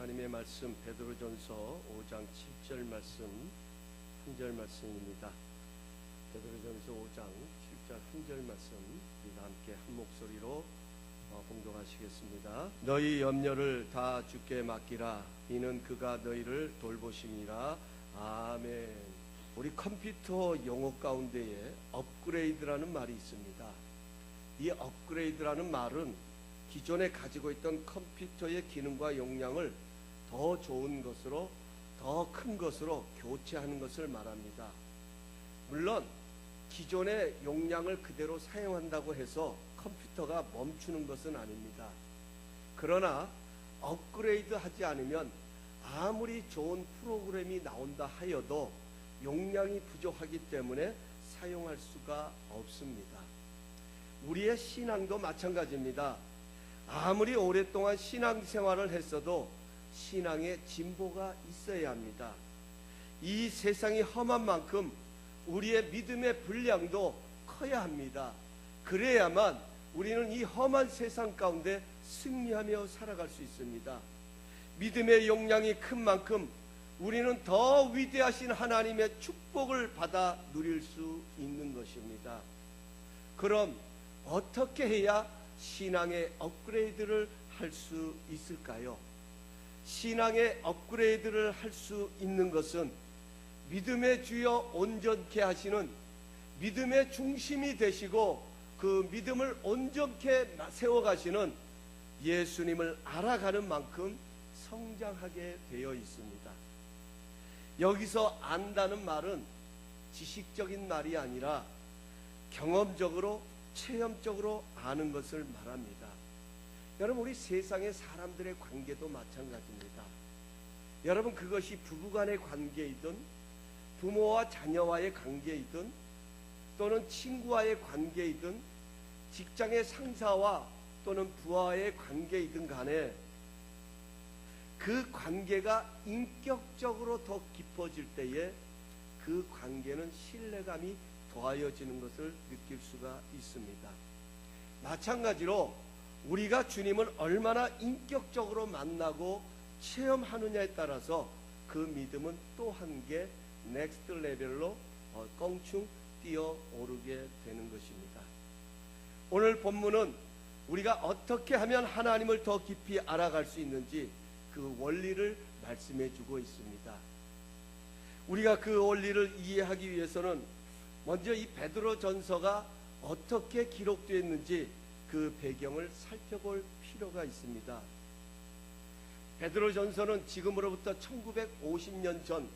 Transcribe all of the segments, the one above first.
하나님의 말씀 베드로전서 5장 7절 말씀, 1절 말씀입니다. 베드로전서 5장 7절 1절 말씀 우리가 함께 한 목소리로 봉독하시겠습니다. 너희 염려를 다 주께 맡기라. 이는 그가 너희를 돌보심이라. 아멘. 우리 컴퓨터 용어 가운데에 업그레이드라는 말이 있습니다. 이 업그레이드라는 말은 기존에 가지고 있던 컴퓨터의 기능과 용량을 더 좋은 것으로, 더 큰 것으로 교체하는 것을 말합니다. 물론 기존의 용량을 그대로 사용한다고 해서 컴퓨터가 멈추는 것은 아닙니다. 그러나 업그레이드 하지 않으면 아무리 좋은 프로그램이 나온다 하여도 용량이 부족하기 때문에 사용할 수가 없습니다. 우리의 신앙도 마찬가지입니다. 아무리 오랫동안 신앙생활을 했어도 신앙에 진보가 있어야 합니다. 이 세상이 험한 만큼 우리의 믿음의 분량도 커야 합니다. 그래야만 우리는 이 험한 세상 가운데 승리하며 살아갈 수 있습니다. 믿음의 용량이 큰 만큼 우리는 더 위대하신 하나님의 축복을 받아 누릴 수 있는 것입니다. 그럼 어떻게 해야 신앙의 업그레이드를 할 수 있을까요? 신앙의 업그레이드를 할 수 있는 것은 믿음의 주여 온전케 하시는 믿음의 중심이 되시고 그 믿음을 온전케 세워가시는 예수님을 알아가는 만큼 성장하게 되어 있습니다. 여기서 안다는 말은 지식적인 말이 아니라 경험적으로 체험적으로 아는 것을 말합니다. 여러분, 우리 세상의 사람들의 관계도 마찬가지입니다. 여러분, 그것이 부부간의 관계이든 부모와 자녀와의 관계이든 또는 친구와의 관계이든 직장의 상사와 또는 부하의 관계이든 간에 그 관계가 인격적으로 더 깊어질 때에 그 관계는 신뢰감이 더하여지는 것을 느낄 수가 있습니다. 마찬가지로 우리가 주님을 얼마나 인격적으로 만나고 체험하느냐에 따라서 그 믿음은 또 한 개 넥스트 레벨로 껑충 뛰어오르게 되는 것입니다. 오늘 본문은 우리가 어떻게 하면 하나님을 더 깊이 알아갈 수 있는지 그 원리를 말씀해 주고 있습니다. 우리가 그 원리를 이해하기 위해서는 먼저 이 베드로전서가 어떻게 기록되었는지 그 배경을 살펴볼 필요가 있습니다. 베드로전서는 지금으로부터 1950년 전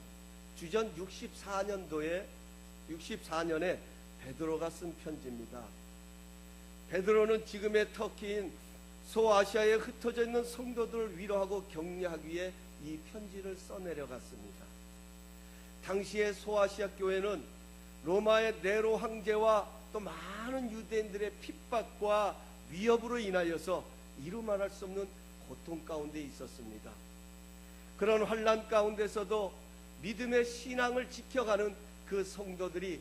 주전 64년에 베드로가 쓴 편지입니다. 베드로는 지금의 터키인 소아시아에 흩어져 있는 성도들을 위로하고 격려하기 위해 이 편지를 써내려갔습니다. 당시의 소아시아 교회는 로마의 네로 황제와 또 많은 유대인들의 핍박과 위협으로 인하여서 이루 말할 수 없는 고통 가운데 있었습니다. 그런 환난 가운데서도 믿음의 신앙을 지켜가는 그 성도들이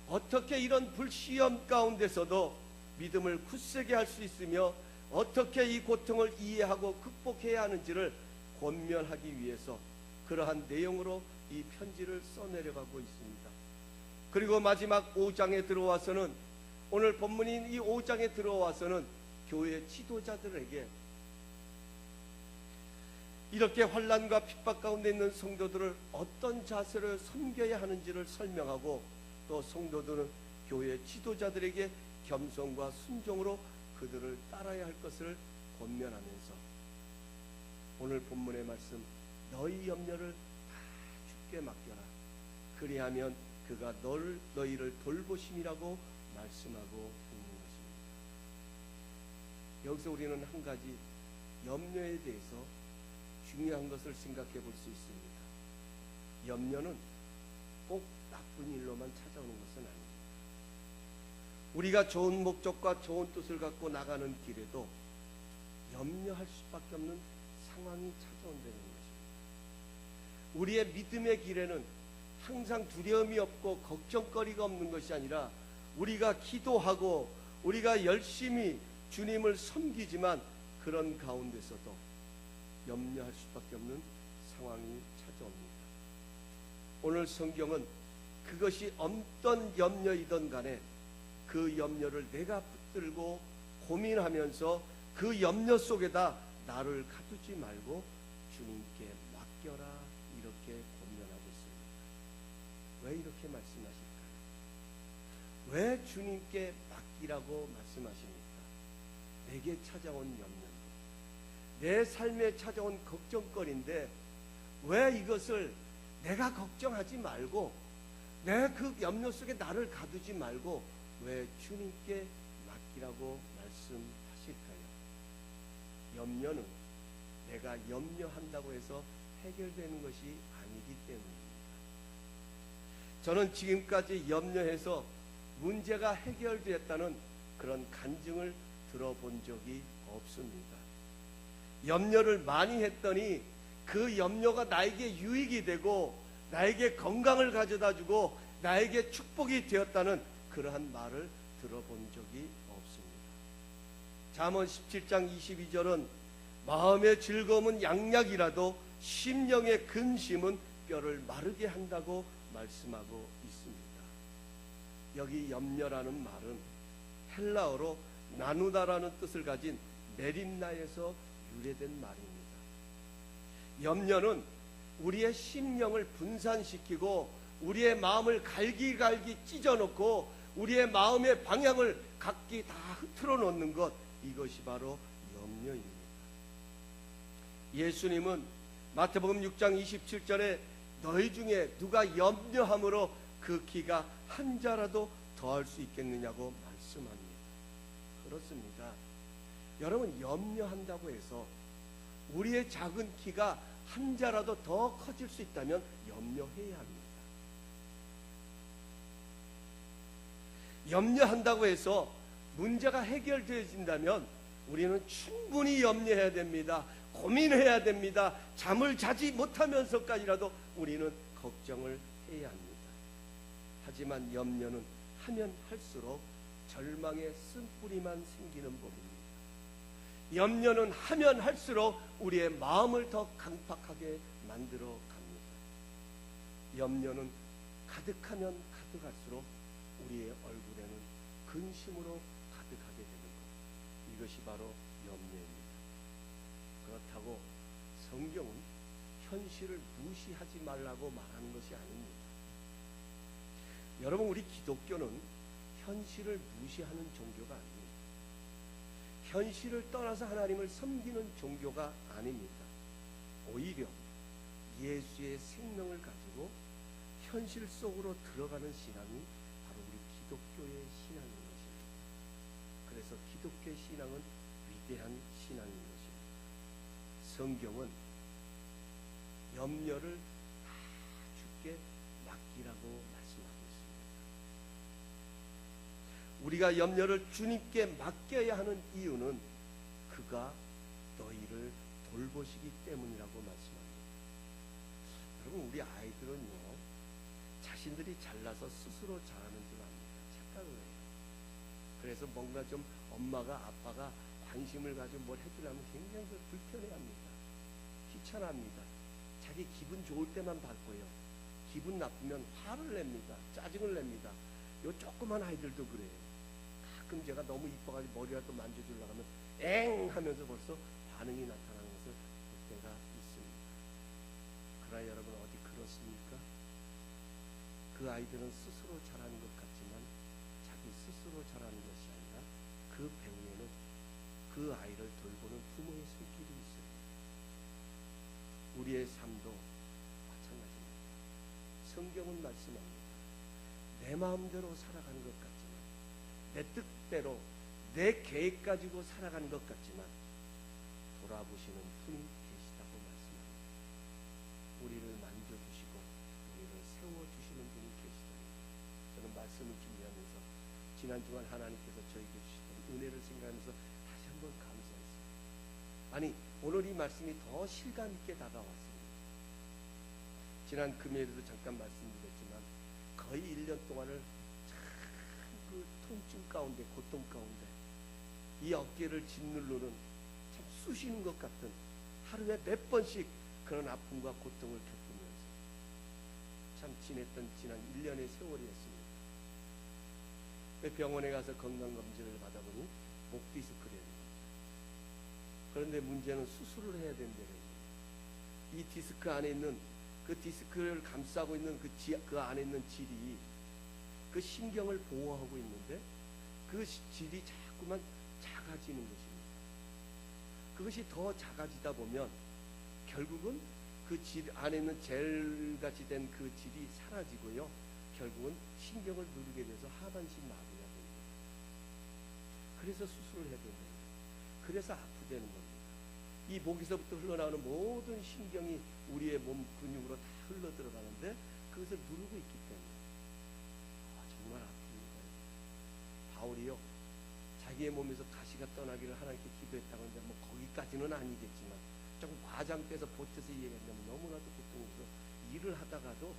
어떻게 이런 불시험 가운데서도 믿음을 굳세게 할 수 있으며 어떻게 이 고통을 이해하고 극복해야 하는지를 권면하기 위해서 그러한 내용으로 이 편지를 써내려가고 있습니다. 그리고 마지막 5장에 들어와서는, 오늘 본문인 이 5장에 들어와서는 교회 지도자들에게 이렇게 환난과 핍박 가운데 있는 성도들을 어떤 자세를 섬겨야 하는지를 설명하고, 또 성도들은 교회 지도자들에게 겸손과 순종으로 그들을 따라야 할 것을 권면하면서 오늘 본문의 말씀, 너희 염려를 다 주께 맡겨라. 그리하면 그가 너희를 돌보심이라고 말씀하고 있는 것입니다. 여기서 우리는 한 가지 염려에 대해서 중요한 것을 생각해 볼 수 있습니다. 염려는 꼭 나쁜 일로만 찾아오는 것은 아닙니다. 우리가 좋은 목적과 좋은 뜻을 갖고 나가는 길에도 염려할 수밖에 없는 상황이 찾아온다는 것입니다. 우리의 믿음의 길에는 항상 두려움이 없고 걱정거리가 없는 것이 아니라 우리가 기도하고 우리가 열심히 주님을 섬기지만 그런 가운데서도 염려할 수밖에 없는 상황이 찾아옵니다. 오늘 성경은 그것이 어떤 염려이든 간에 그 염려를 내가 붙들고 고민하면서 그 염려 속에다 나를 가두지 말고 주님께 맡겨라 이렇게 권면하고 있습니다. 왜 이렇게 말씀하실까요? 왜 주님께 맡기라고 말씀하십니까? 내게 찾아온 염려인데, 내 삶에 찾아온 걱정거리인데 왜 이것을 내가 걱정하지 말고 내 그 염려 속에 나를 가두지 말고 왜 주님께 맡기라고 말씀하실까요? 염려는 내가 염려한다고 해서 해결되는 것이 아니기 때문입니다. 저는 지금까지 염려해서 문제가 해결되었다는 그런 간증을 들어본 적이 없습니다. 염려를 많이 했더니 그 염려가 나에게 유익이 되고 나에게 건강을 가져다 주고 나에게 축복이 되었다는 그러한 말을 들어본 적이 없습니다. 잠언 17장 22절은 마음의 즐거움은 양약이라도 심령의 근심은 뼈를 마르게 한다고 말씀하고 있습니다. 여기 염려라는 말은 헬라어로 나누다라는 뜻을 가진 메림나에서 유래된 말입니다. 염려는 우리의 심령을 분산시키고 우리의 마음을 갈기갈기 찢어놓고 우리의 마음의 방향을 각기 다 흐트러 놓는 것, 이것이 바로 염려입니다. 예수님은 마태복음 6장 27절에 너희 중에 누가 염려함으로 그 키가 한 자라도 더할 수 있겠느냐고 말씀합니다. 그렇습니다. 여러분, 염려한다고 해서 우리의 작은 키가 한 자라도 더 커질 수 있다면 염려해야 합니다. 염려한다고 해서 문제가 해결되어진다면 우리는 충분히 염려해야 됩니다. 고민해야 됩니다. 잠을 자지 못하면서까지라도 우리는 걱정을 해야 합니다. 하지만 염려는 하면 할수록 절망의 쓴뿌리만 생기는 법입니다. 염려는 하면 할수록 우리의 마음을 더 강팍하게 만들어 갑니다. 염려는 가득하면 가득할수록 우리의 얼굴에는 근심으로 가득하게 되는 것, 이것이 바로 염려입니다. 그렇다고 성경은 현실을 무시하지 말라고 말하는 것이 아닙니다. 여러분, 우리 기독교는 현실을 무시하는 종교가 아닙니다. 현실을 떠나서 하나님을 섬기는 종교가 아닙니다. 오히려 예수의 생명을 가지고 현실 속으로 들어가는 신앙이 바로 우리 기독교의 신앙인 것입니다. 그래서 기독교의 신앙은 위대한 신앙인 것입니다. 성경은 염려를 다 주께 맡기라고 말씀하고 있습니다. 우리가 염려를 주님께 맡겨야 하는 이유는 그가 너희를 돌보시기 때문이라고 말씀합니다. 여러분, 우리 아이들은요, 자신들이 잘나서 스스로 잘하는 줄 압니다. 착각을 해요. 그래서 뭔가 좀 엄마가 아빠가 관심을 가지고 뭘 해주려면 굉장히 불편해합니다. 귀찮아합니다. 자기 기분 좋을 때만 바꿔요. 기분 나쁘면 화를 냅니다. 짜증을 냅니다. 요 조그만 아이들도 그래요. 가끔 제가 너무 이뻐가지고 머리라도 만져주려고 하면 엥 하면서 벌써 반응이 나타나는 것을 볼 때가 있습니다. 그러나 여러분, 어디 그렇습니까? 그 아이들은 스스로 잘하는 것 같지만 자기 스스로 잘하는 것이 아니라 그 배후에는 그 아이를 돌보는 부모의 손길이 있어요. 우리의 삶도 마찬가지입니다. 성경은 말씀합니다. 내 마음대로 살아가는 것 같지만, 내 뜻대로 내 계획 가지고 살아가는 것 같지만 돌아보시는 분이 계시다고 말씀합니다. 우리를 만져주시고 우리를 세워주시는 분이 계시다니, 저는 말씀을 준비하면서 지난 주간 하나님께서 저에게 주시던 은혜를 생각하면서 다시 한번 감사했습니다. 아니, 오늘 이 말씀이 더 실감 있게 다가왔습니다. 지난 금요일에도 잠깐 말씀드렸지만 거의 1년 동안을 참 그 통증 가운데, 고통 가운데 이 어깨를 짓누르는 참 쑤시는 것 같은 하루에 몇 번씩 그런 아픔과 고통을 겪으면서 참 지냈던 지난 1년의 세월이었습니다. 병원에 가서 건강검진을 받아보니 목 디스크래요. 그런데 문제는 수술을 해야 된대요. 이 디스크 안에 있는 그 디스크를 감싸고 있는 그 안에 있는 질이 그 신경을 보호하고 있는데 그 질이 자꾸만 작아지는 것입니다. 그것이 더 작아지다 보면 결국은 그 질 안에 있는 젤같이 된 그 질이 사라지고요. 결국은 신경을 누르게 돼서 하반신 마비가 됩니다. 그래서 수술을 해야 된다. 그래서 아프다는 겁니다. 이 목에서부터 흘러나오는 모든 신경이 우리의 몸 근육으로 다 흘러 들어가는데 그것을 누르고 있기 때문에 정말 아픕니다. 바울이요, 자기의 몸에서 가시가 떠나기를 하나님께 기도했다고 하는데 뭐 거기까지는 아니겠지만 좀 과장돼서 보태서 이해한다면 너무나도 고통스러워서 일을 하다가도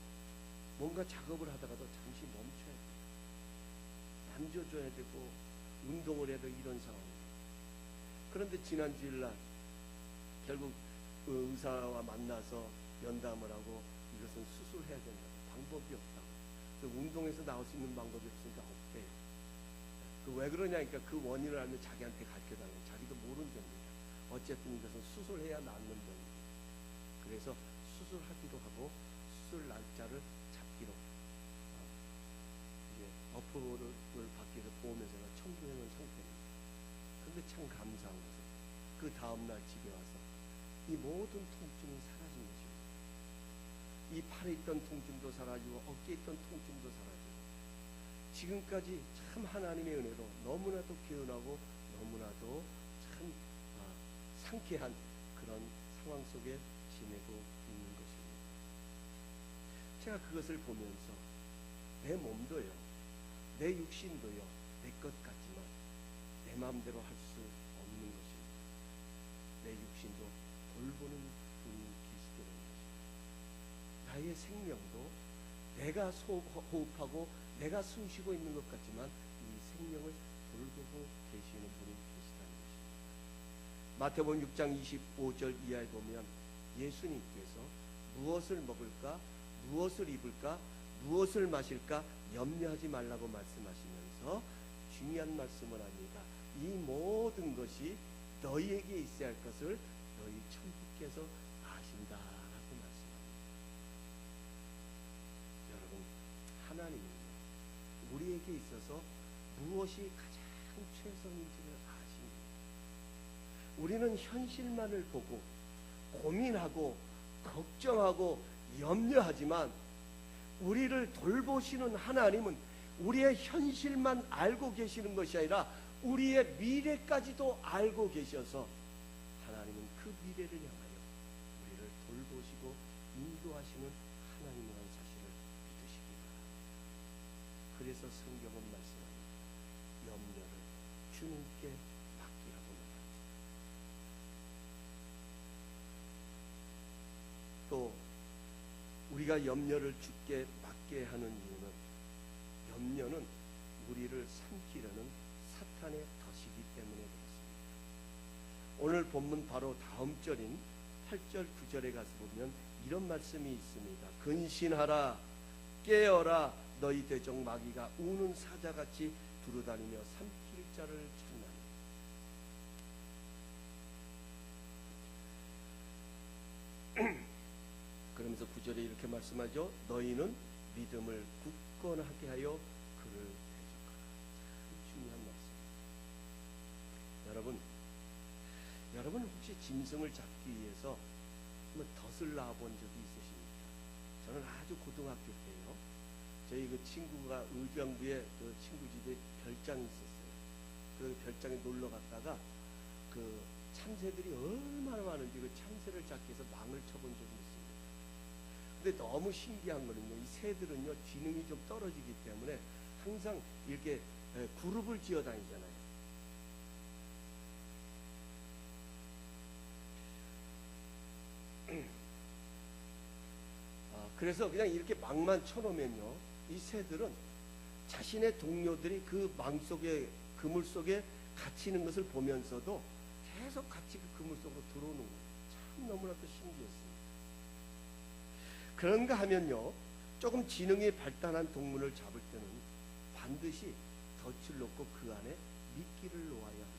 뭔가 작업을 하다가도 잠시 멈춰야 돼요. 남겨줘야 되고 운동을 해야 되고 이런 상황이에요. 그런데 지난 주일날 결국 그 의사와 만나서 면담을 하고 이것은 수술해야 된다. 방법이 없다고. 운동에서 나올 수 있는 방법이 없으니까 없대요. 왜 그러냐니까 그 원인을 알면 자기한테 가르쳐달라고. 자기도 모른답니다. 어쨌든 이것은 수술해야 낫는 병이에요. 그래서 수술하기로 하고 수술 날짜를 잡기로 이제 어프로를 받기 위해서 보험회사가 청구해 놓은 상태입니다. 그런데 참 감사한 것은 그 다음날 집에 와서 이 모든 통증이 사라진 것입니다. 이 팔에 있던 통증도 사라지고 어깨에 있던 통증도 사라지고 지금까지 참 하나님의 은혜로 너무나도 개운하고 너무나도 참 상쾌한 그런 상황 속에 지내고 있는 것입니다. 제가 그것을 보면서 내 몸도요, 내 육신도요, 내 것 같지만 내 마음대로 할 수 없는 것입니다. 내 육신도 돌보는 분이 계시다는 것입니다. 나의 생명도 내가 호흡하고 내가 숨쉬고 있는 것 같지만 이 생명을 돌보고 계시는 분이 계시다는 것입니다. 마태복음 6장 25절 이하에 보면 예수님께서 무엇을 먹을까, 무엇을 입을까, 무엇을 마실까 염려하지 말라고 말씀하시면서 중요한 말씀을 합니다. 이 모든 것이 너희에게 있어야 할 것을 너희 천부께서 아신다라고 말씀합니다. 여러분, 하나님은 우리에게 있어서 무엇이 가장 최선인지를 아십니다. 우리는 현실만을 보고 고민하고 걱정하고 염려하지만 우리를 돌보시는 하나님은 우리의 현실만 알고 계시는 것이 아니라 우리의 미래까지도 알고 계셔서 하나님은 그 미래를 향하여 우리를 돌보시고 인도하시는 하나님이라는 사실을 믿으시기 바랍니다. 그래서 성경은 말씀합니다. 염려를 주님께 맡기라고 말합니다. 또 우리가 염려를 주께 맡게 하는 이유는 염려는 우리를 삼키려는 사탄의 덫이기 때문에 그렇습니다. 오늘 본문 바로 다음 절인 8절 9절에 가서 보면 이런 말씀이 있습니다. 근신하라, 깨어라, 너희 대적 마귀가 우는 사자같이 두루다니며 삼킬 자를 찾나니. 그러면서 9절에 이렇게 말씀하죠. 너희는 믿음을 굳건하게 하여 그를 대적하라. 참 중요한 말씀. 여러분 혹시 짐승을 잡기 위해서 한번 덫을 놔본 적이 있으십니까? 저는 아주 고등학교 때요. 저희 그 친구가 의정부에 그 친구 집에 별장이 있었어요. 그 별장에 놀러 갔다가 그 참새들이 얼마나 많은지 그 참새를 잡기 위해서 망을 쳐본 적이 있습니다. 근데 너무 신기한 거는요, 이 새들은요 지능이 좀 떨어지기 때문에 항상 이렇게 그룹을 지어 다니잖아요. 그래서 그냥 이렇게 망만 쳐놓으면요, 이 새들은 자신의 동료들이 그 망 속에, 그물 속에 갇히는 것을 보면서도 계속 같이 그 그물 속으로 들어오는 거예요. 참 참 너무나도 신기했습니다. 그런가 하면요, 조금 지능이 발달한 동물을 잡을 때는 반드시 덫을 놓고 그 안에 미끼를 놓아야 합니다.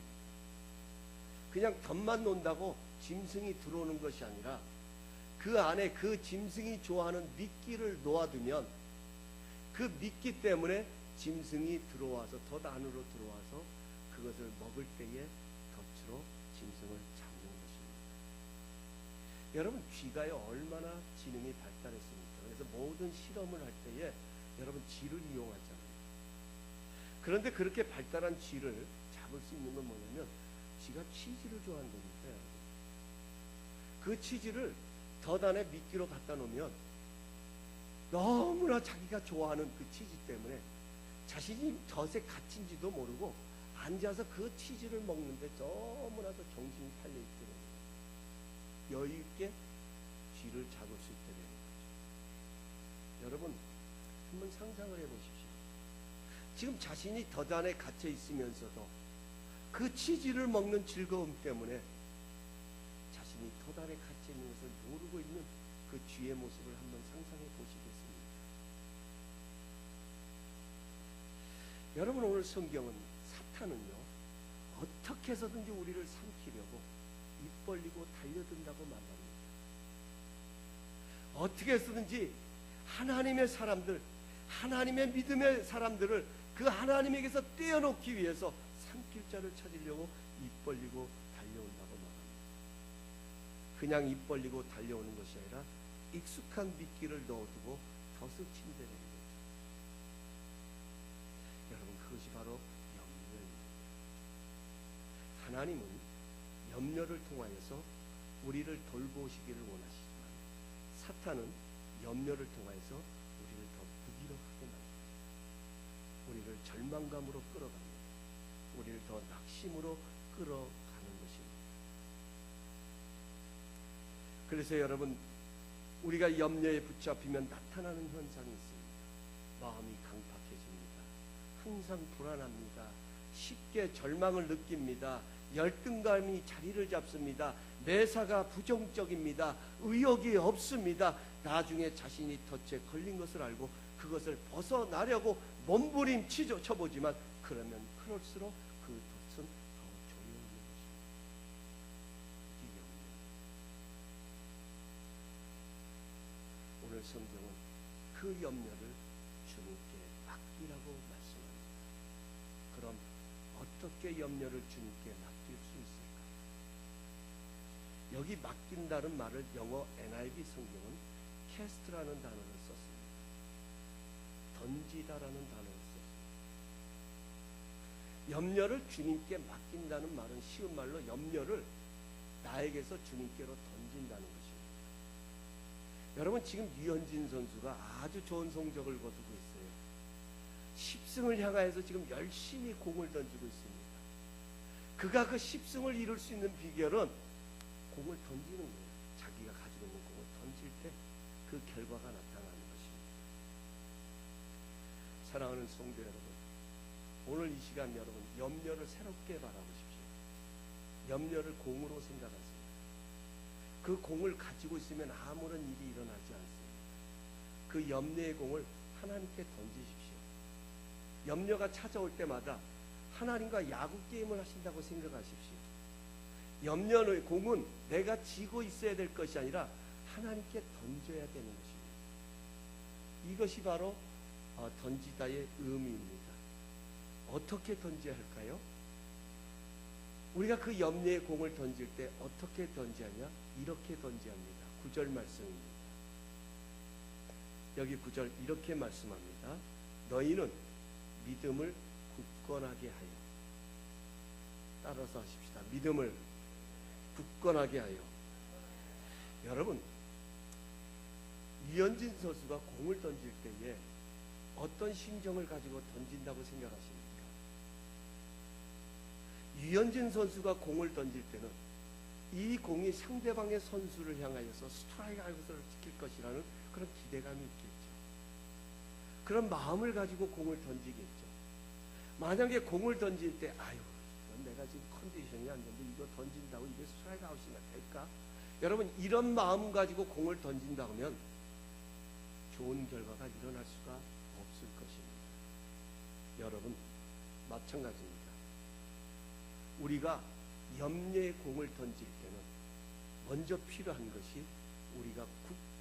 그냥 덫만 놓는다고 짐승이 들어오는 것이 아니라 그 안에 그 짐승이 좋아하는 미끼를 놓아두면 그 미끼 때문에 짐승이 들어와서 덫 안으로 들어와서 그것을 먹을 때에 덫으로 짐승을 잡는 것입니다. 여러분, 쥐가요 얼마나 지능이 발달했습니까? 그래서 모든 실험을 할 때에 여러분 쥐를 이용하잖아요. 그런데 그렇게 발달한 쥐를 잡을 수 있는 건 뭐냐면 쥐가 치즈를 좋아하는 겁니다. 그 치즈를 덫 안에 미끼로 갖다 놓으면 너무나 자기가 좋아하는 그 치즈 때문에 자신이 덫에 갇힌지도 모르고 앉아서 그 치즈를 먹는데 너무나도 정신이 팔려 있게 됩니다. 여유 있게 쥐를 잡을 수 있게 되는 거죠. 여러분, 한번 상상을 해보십시오. 지금 자신이 덫 안에 갇혀 있으면서도 그 치즈를 먹는 즐거움 때문에 자신이 덫 안에 갇혀 있는 것을 모르고 있는 그 쥐의 모습을 한번 상상해 보시겠습니까? 여러분, 오늘 성경은 사탄은요 어떻게 해서든지 우리를 삼키려고 입 벌리고 달려든다고 말합니다. 어떻게 해서든지 하나님의 사람들, 하나님의 믿음의 사람들을 그 하나님에게서 떼어놓기 위해서 삼킬 자를 찾으려고 입 벌리고 달려온다고 말합니다. 그냥 입 벌리고 달려오는 것이 아니라 익숙한 미끼를 넣어두고 덫을 친다는 거죠. 여러분, 그것이 바로 염려입니다. 하나님은 염려를 통하여서 우리를 돌보시기를 원하시지만 사탄은 염려를 통하여서 우리를 더 무기력하게 만듭니다. 우리를 절망감으로 끌어갑니다. 우리를 더 낙심으로 끌어가는 것입니다. 그래서 여러분, 우리가 염려에 붙잡히면 나타나는 현상이 있습니다. 마음이 강팍해집니다. 항상 불안합니다. 쉽게 절망을 느낍니다. 열등감이 자리를 잡습니다. 매사가 부정적입니다. 의욕이 없습니다. 나중에 자신이 덫에 걸린 것을 알고 그것을 벗어나려고 몸부림쳐보지만 그러면 그럴수록 그 덫은 더 조여오는 것입니다. 이게 염려입니다. 오늘 성경은 그 염려를 주님께 맡기라고 말씀합니다. 그럼 어떻게 염려를 주님께 맡길 수 있을까? 여기 맡긴다는 말을 영어 NIV 성경은 캐스트라는 단어를 썼습니다. 던지다라는 단어를 썼습니다. 염려를 주님께 맡긴다는 말은 쉬운 말로 염려를 나에게서 주님께로 던진다는 것입니다. 여러분, 지금 류현진 선수가 아주 좋은 성적을 거두고 있어요. 10승을 향하여서 지금 열심히 공을 던지고 있습니다. 그가 그 10승을 이룰 수 있는 비결은 공을 던지는 거예요. 자기가 가지고 있는 공을 던질 때 그 결과가 나타나는 것입니다. 사랑하는 성도 여러분, 오늘 이 시간 여러분 염려를 새롭게 바라보십시오. 염려를 공으로 생각하세요. 그 공을 가지고 있으면 아무런 일이 일어나지 않습니다. 그 염려의 공을 하나님께 던지십시오. 염려가 찾아올 때마다 하나님과 야구 게임을 하신다고 생각하십시오. 염려의 공은 내가 쥐고 있어야 될 것이 아니라 하나님께 던져야 되는 것입니다. 이것이 바로 던지다의 의미입니다. 어떻게 던져야 할까요? 우리가 그 염려의 공을 던질 때 어떻게 던져야 하냐? 이렇게 던져야 합니다. 9절 말씀입니다. 여기 9절 이렇게 말씀합니다. 너희는 믿음을 굳건하게 하여. 따라서 하십시다. 믿음을 굳건하게 하여. 여러분, 류현진 선수가 공을 던질 때에 어떤 심정을 가지고 던진다고 생각하십니까? 류현진 선수가 공을 던질 때는 이 공이 상대방의 선수를 향하여서 스트라이크 아웃을 지킬 것이라는 그런 기대감이 있겠죠. 그런 마음을 가지고 공을 던지겠죠. 만약에 공을 던질 때 아유, 내가 지금 컨디션이 안 되는데 이거 던진다고 이게 스트라이크 아웃이 될까? 여러분, 이런 마음 가지고 공을 던진다 하면 좋은 결과가 일어날 수가 없을 것입니다. 여러분, 마찬가지입니다. 우리가 염려의 공을 던질 때는 먼저 필요한 것이 우리가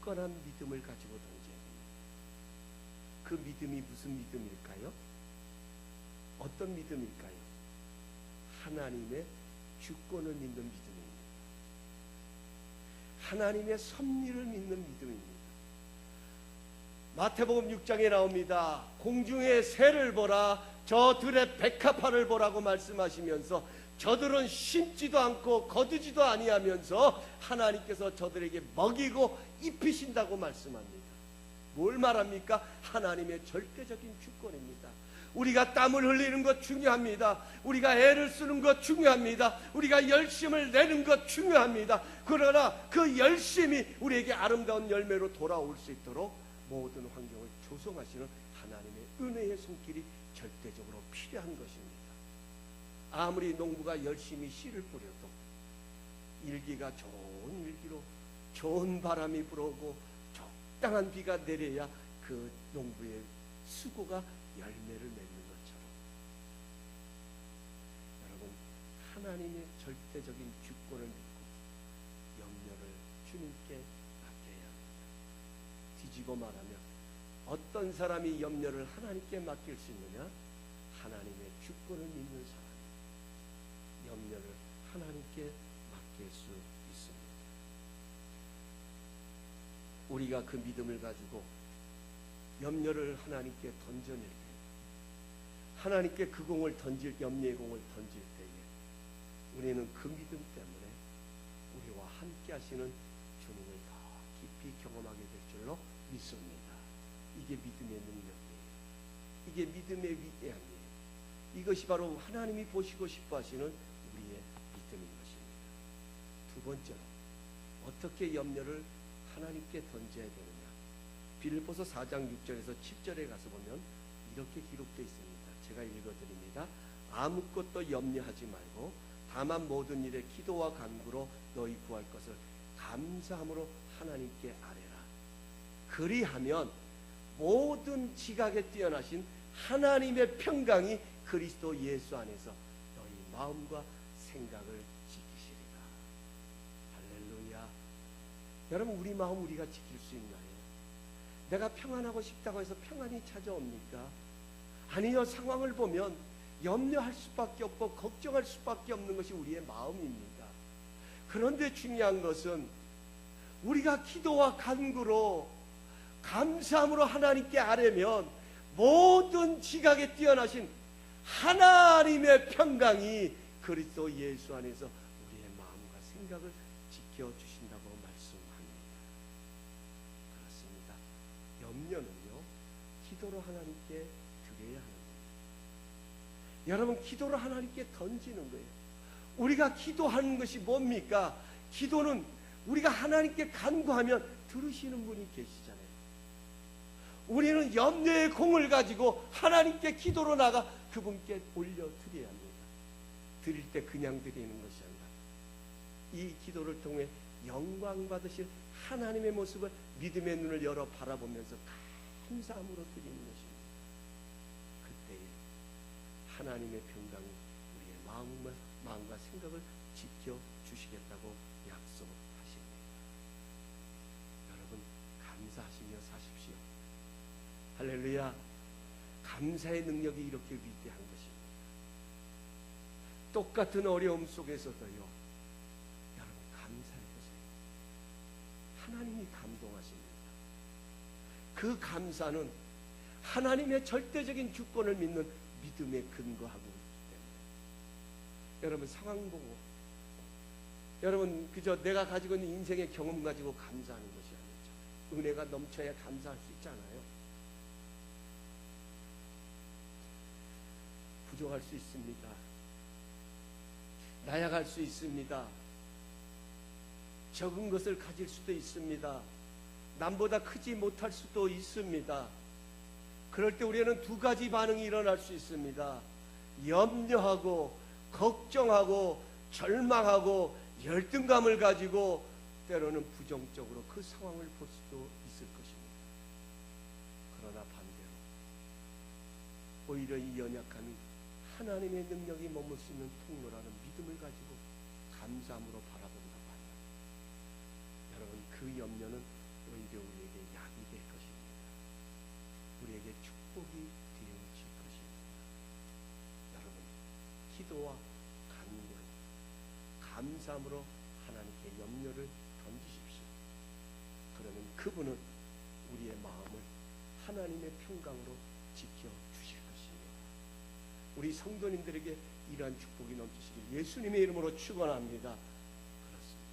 굳건한 믿음을 가지고 던져야 됩니다. 그 믿음이 무슨 믿음일까요? 어떤 믿음일까요? 하나님의 주권을 믿는 믿음입니다. 하나님의 섭리를 믿는 믿음입니다. 마태복음 6장에 나옵니다. 공중의 새를 보라, 저 들의 백합화를 보라고 말씀하시면서 저들은 심지도 않고 거두지도 아니하면서 하나님께서 저들에게 먹이고 입히신다고 말씀합니다. 뭘 말합니까? 하나님의 절대적인 주권입니다. 우리가 땀을 흘리는 것 중요합니다. 우리가 애를 쓰는 것 중요합니다. 우리가 열심을 내는 것 중요합니다. 그러나 그 열심이 우리에게 아름다운 열매로 돌아올 수 있도록 모든 환경을 조성하시는 하나님의 은혜의 손길이 절대적으로 필요한 것입니다. 아무리 농부가 열심히 씨를 뿌려도 일기가 좋은 일기로 좋은 바람이 불어오고 적당한 비가 내려야 그 농부의 수고가 열매를 맺는 것처럼, 여러분, 하나님의 절대적인 주권을 믿고 염려를 주님께 맡겨야 합니다. 뒤집어 말하면 어떤 사람이 염려를 하나님께 맡길 수 있느냐? 하나님의 주권을 믿는 사람, 염려를 하나님께 맡길 수 있습니다. 우리가 그 믿음을 가지고 염려를 하나님께 던져낼 때, 하나님께 그 공을 던질, 염려의 공을 던질 때에 우리는 그 믿음 때문에 우리와 함께 하시는 주님을 더 깊이 경험하게 될 줄로 믿습니다. 이게 믿음의 능력이에요. 이게 믿음의 위대함이에요. 이것이 바로 하나님이 보시고 싶어 하시는 우리의 믿음인 것입니다. 두 번째로, 어떻게 염려를 하나님께 던져야 되느냐? 빌립보서 4장 6절에서 7절에 가서 보면 이렇게 기록되어 있습니다. 제가 읽어드립니다. 아무것도 염려하지 말고 다만 모든 일에 기도와 간구로 너희 구할 것을 감사함으로 하나님께 아뢰라. 그리하면 모든 지각에 뛰어나신 하나님의 평강이 그리스도 예수 안에서 너희 마음과 생각을 지키시리라. 할렐루야. 여러분, 우리 마음 우리가 지킬 수 있나요? 내가 평안하고 싶다고 해서 평안이 찾아옵니까? 아니요. 상황을 보면 염려할 수밖에 없고 걱정할 수밖에 없는 것이 우리의 마음입니다. 그런데 중요한 것은 우리가 기도와 간구로 감사함으로 하나님께 아뢰면 모든 지각에 뛰어나신 하나님의 평강이 그리스도 예수 안에서 우리의 마음과 생각을 지켜주신다고 말씀합니다. 그렇습니다. 염려는요, 기도로 하나님께 드려야 하는 거예요. 여러분, 기도로 하나님께 던지는 거예요. 우리가 기도하는 것이 뭡니까? 기도는 우리가 하나님께 간구하면 들으시는 분이 계시잖아요. 우리는 염려의 공을 가지고 하나님께 기도로 나가 그분께 올려드려야 합니다. 드릴 때 그냥 드리는 것이 아니라 이 기도를 통해 영광 받으실 하나님의 모습을 믿음의 눈을 열어 바라보면서 감사함으로 드리는 것입니다. 그때에 하나님의 평강이 우리의 마음과 생각을 지켜주시겠다고 약속하십니다. 여러분, 감사하시며 사십시오. 할렐루야. 감사의 능력이 이렇게 위대한 것입니다. 똑같은 어려움 속에서도요, 여러분 감사해보세요. 하나님이 감동하십니다. 그 감사는 하나님의 절대적인 주권을 믿는 믿음에 근거하고 있기 때문에, 여러분 상황 보고, 여러분 그저 내가 가지고 있는 인생의 경험 가지고 감사하는 것이 아니죠. 은혜가 넘쳐야 감사할 수 있잖아요. 부족할 수 있습니다. 나약할 수 있습니다. 적은 것을 가질 수도 있습니다. 남보다 크지 못할 수도 있습니다. 그럴 때 우리는 두 가지 반응이 일어날 수 있습니다. 염려하고 걱정하고 절망하고 열등감을 가지고 때로는 부정적으로 그 상황을 볼 수도 있을 것입니다. 그러나 반대로 오히려 이 연약함이 하나님의 능력이 머물 수 있는 통로라는 믿음을 가지고 감사함으로 바라본다고 하면 여러분, 그 염려는 오히려 우리에게 약이 될 것입니다. 우리에게 축복이 되어질 것입니다. 여러분, 기도와 간구로 감사함으로 하나님께 염려를 던지십시오. 그러면 그분은 우리의 마음을 하나님의 평강으로 지켜주실 것입니다. 우리 성도님들에게 이러한 축복이 넘치시길 예수님의 이름으로 축원합니다. 그렇습니다.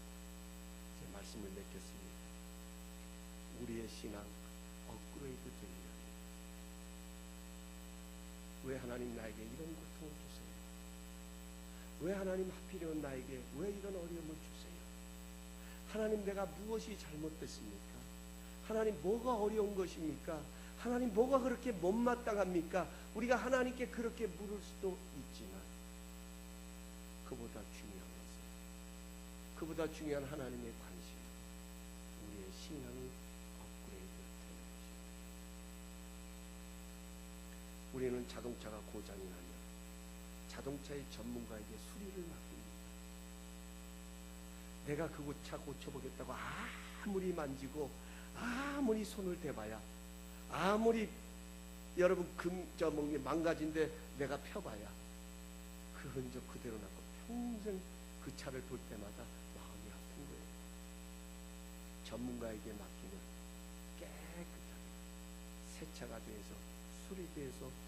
제 말씀을 맺겠습니다. 우리의 신앙 업그레이드 되리라. 왜 하나님 나에게 이런 고통을 주세요? 왜 하나님 하필이면 나에게 왜 이런 어려움을 주세요? 하나님, 내가 무엇이 잘못됐습니까? 하나님, 뭐가 어려운 것입니까? 하나님, 뭐가 그렇게 못마땅합니까? 우리가 하나님께 그렇게 물을 수도 있지만 그보다 중요한 것은, 그보다 중요한 하나님의 관심은 우리의 신앙이 업그레이드 되는 것입니다. 우리는 자동차가 고장이 나면 자동차의 전문가에게 수리를 맡깁니다. 내가 그 차 고쳐보겠다고 아무리 만지고 아무리 손을 대봐야, 아무리 여러분 망가진데 내가 펴봐야 그 흔적 그대로 남고 평생 그 차를 볼 때마다 마음이 아픈 거예요. 전문가에게 맡기면 깨끗하게 새 차가 돼서 수리돼서 나옵니다.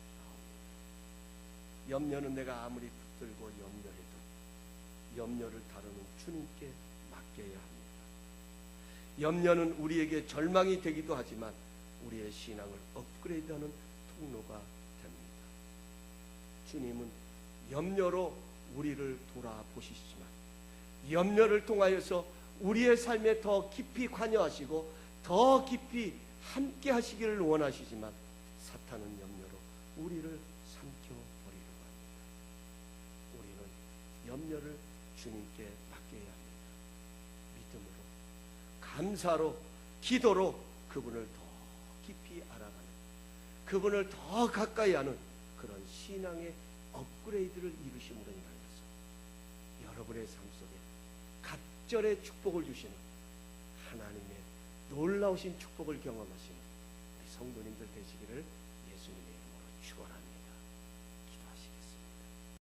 염려는 내가 아무리 붙들고 염려해도 염려를 다루는 주님께 맡겨야 합니다. 염려는 우리에게 절망이 되기도 하지만 우리의 신앙을 업그레이드하는 통로가 됩니다. 주님은 염려로 우리를 돌아보시지만 염려를 통하여서 우리의 삶에 더 깊이 관여하시고 더 깊이 함께 하시기를 원하시지만 사탄은 염려로 우리를 삼켜버리려고 합니다. 우리는 염려를 주님께 맡겨야 합니다. 믿음으로, 감사로, 기도로 그분을 더 깊이 알아가는, 그분을 더 가까이 하는 그런 신앙의 업그레이드를 이루심으로 인하여서 여러분의 삶 속에 갑절의 축복을 주시는 하나님의 놀라우신 축복을 경험하시는 성도님들 되시기를 예수님의 이름으로 축원합니다.